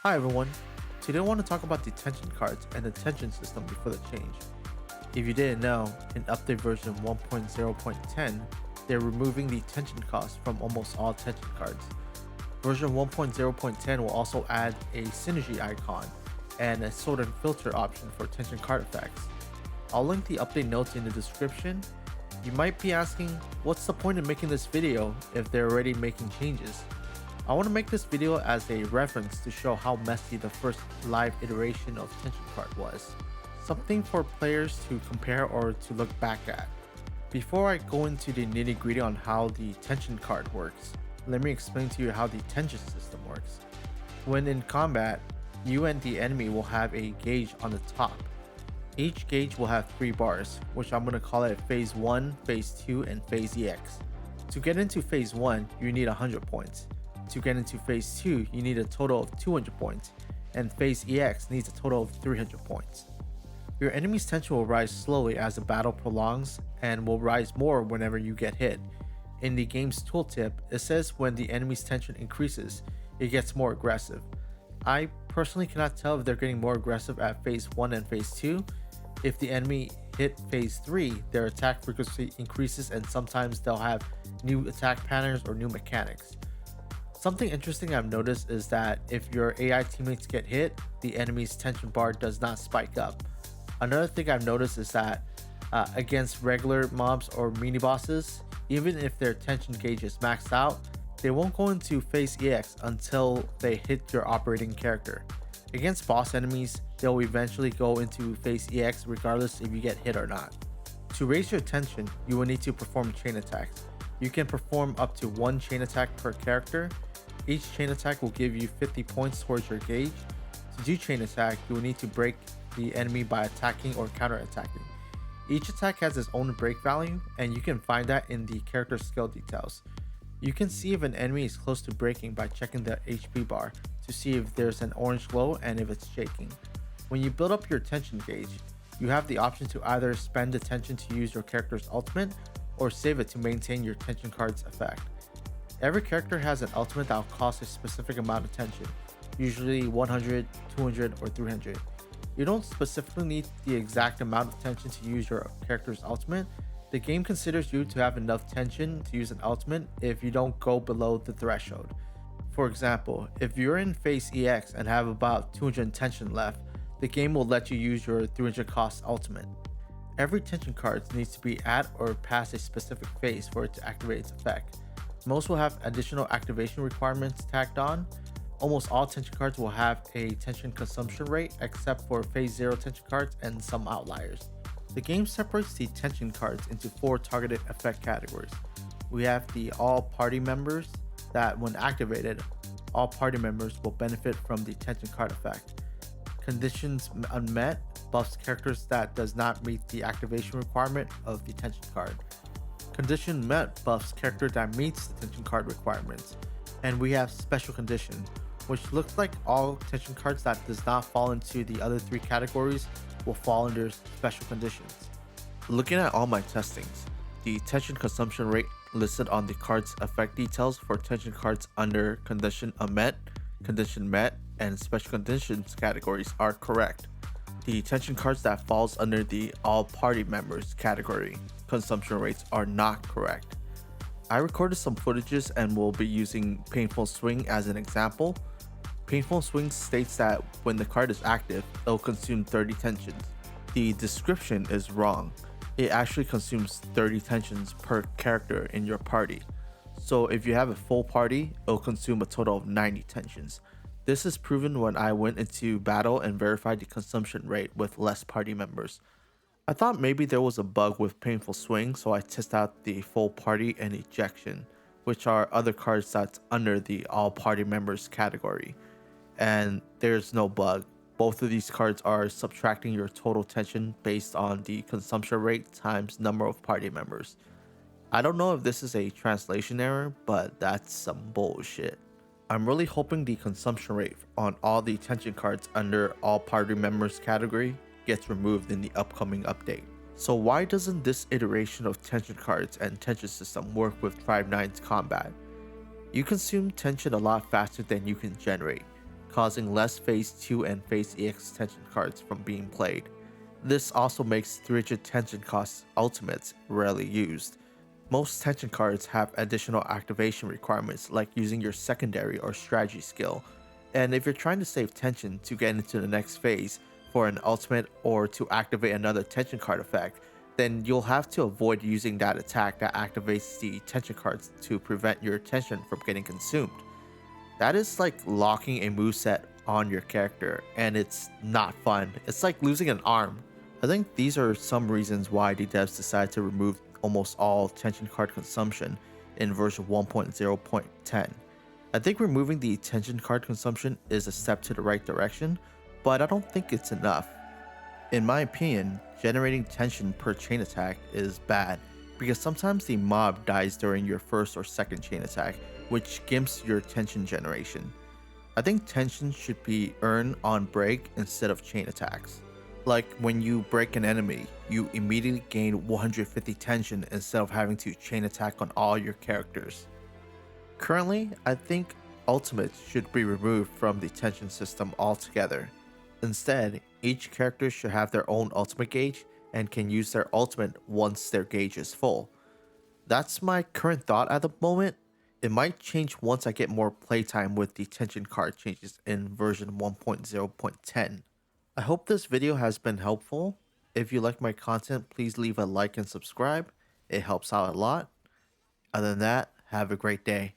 Hi everyone, today I want to talk about the tension cards and the tension system before the change. If you didn't know, in update version 1.0.10, they're removing the tension cost from almost all tension cards. Version 1.0.10 will also add a synergy icon and a sort and filter option for tension card effects. I'll link the update notes in the description. You might be asking, what's the point in making this video if they're already making changes? I want to make this video as a reference to show how messy the first live iteration of Tension Card was. Something for players to compare or to look back at. Before I go into the nitty gritty on how the Tension Card works, let me explain to you how the tension system works. When in combat, you and the enemy will have a gauge on the top. Each gauge will have 3 bars, which I'm going to call it Phase 1, Phase 2, and Phase EX. To get into Phase 1, you need 100 points. To get into Phase 2, you need a total of 200 points, and Phase EX needs a total of 300 points. Your enemy's tension will rise slowly as the battle prolongs, and will rise more whenever you get hit. In the game's tooltip, it says when the enemy's tension increases, it gets more aggressive. I personally cannot tell if they're getting more aggressive at Phase 1 and Phase 2. If the enemy hit Phase 3, their attack frequency increases and sometimes they'll have new attack patterns or new mechanics. Something interesting I've noticed is that if your AI teammates get hit, the enemy's tension bar does not spike up. Another thing I've noticed is that against regular mobs or mini bosses, even if their tension gauge is maxed out, they won't go into Phase EX until they hit your operating character. Against boss enemies, they'll eventually go into Phase EX regardless if you get hit or not. To raise your tension, you will need to perform chain attacks. You can perform up to 1 chain attack per character. Each chain attack will give you 50 points towards your gauge. To do chain attack, you will need to break the enemy by attacking or counter-attacking. Each attack has its own break value, and you can find that in the character skill details. You can see if an enemy is close to breaking by checking the HP bar to see if there's an orange glow and if it's shaking. When you build up your tension gauge, you have the option to either spend the tension to use your character's ultimate or save it to maintain your tension card's effect. Every character has an ultimate that will cost a specific amount of tension, usually 100, 200, or 300. You don't specifically need the exact amount of tension to use your character's ultimate. The game considers you to have enough tension to use an ultimate if you don't go below the threshold. For example, if you're in Phase EX and have about 200 tension left, the game will let you use your 300 cost ultimate. Every tension card needs to be at or past a specific phase for it to activate its effect. Most will have additional activation requirements tagged on. Almost all tension cards will have a tension consumption rate except for Phase 0 tension cards and some outliers. The game separates the tension cards into 4 targeted effect categories. We have the all party members that when activated, all party members will benefit from the tension card effect. Conditions unmet buffs characters that does not meet the activation requirement of the tension card. Condition met buffs character that meets the tension card requirements. And we have special condition, which looks like all tension cards that does not fall into the other 3 categories will fall under special conditions. Looking at all my testings, the tension consumption rate listed on the card's effect details for tension cards under condition unmet, condition met, and special conditions categories are correct. The tension cards that falls under the all party members category consumption rates are not correct. I recorded some footages and will be using Painful Swing as an example. Painful Swing states that when the card is active, it'll consume 30 tensions. The description is wrong. It actually consumes 30 tensions per character in your party. So if you have a full party, it'll consume a total of 90 tensions. This is proven when I went into battle and verified the consumption rate with less party members. I thought maybe there was a bug with Painful Swing, so I tested out the full party and ejection, which are other cards that's under the all party members category. And there's no bug. Both of these cards are subtracting your total tension based on the consumption rate times number of party members. I don't know if this is a translation error, but that's some bullshit. I'm really hoping the consumption rate on all the tension cards under all party members category gets removed in the upcoming update. So why doesn't this iteration of tension cards and tension system work with Tribe 9's combat? You consume tension a lot faster than you can generate. causing less Phase 2 and Phase EX tension cards from being played. This also makes 300 tension cost ultimates rarely used. Most tension cards have additional activation requirements like using your secondary or strategy skill, and if you're trying to save tension to get into the next phase for an ultimate or to activate another tension card effect, then you'll have to avoid using that attack that activates the tension cards to prevent your tension from getting consumed. That is like locking a moveset on your character, and it's not fun. It's like losing an arm. I think these are some reasons why the devs decided to remove almost all tension card consumption in version 1.0.10. I think removing the tension card consumption is a step to the right direction, but I don't think it's enough. In my opinion, generating tension per chain attack is bad because sometimes the mob dies during your first or second chain attack, which gimps your tension generation. I think tension should be earned on break instead of chain attacks. Like when you break an enemy, you immediately gain 150 tension instead of having to chain attack on all your characters. Currently, I think ultimates should be removed from the tension system altogether. Instead, each character should have their own ultimate gauge and can use their ultimate once their gauge is full. That's my current thought at the moment. It might change once I get more playtime with the tension card changes in version 1.0.10. I hope this video has been helpful. If you like my content, please leave a like and subscribe. It helps out a lot. Other than that, have a great day.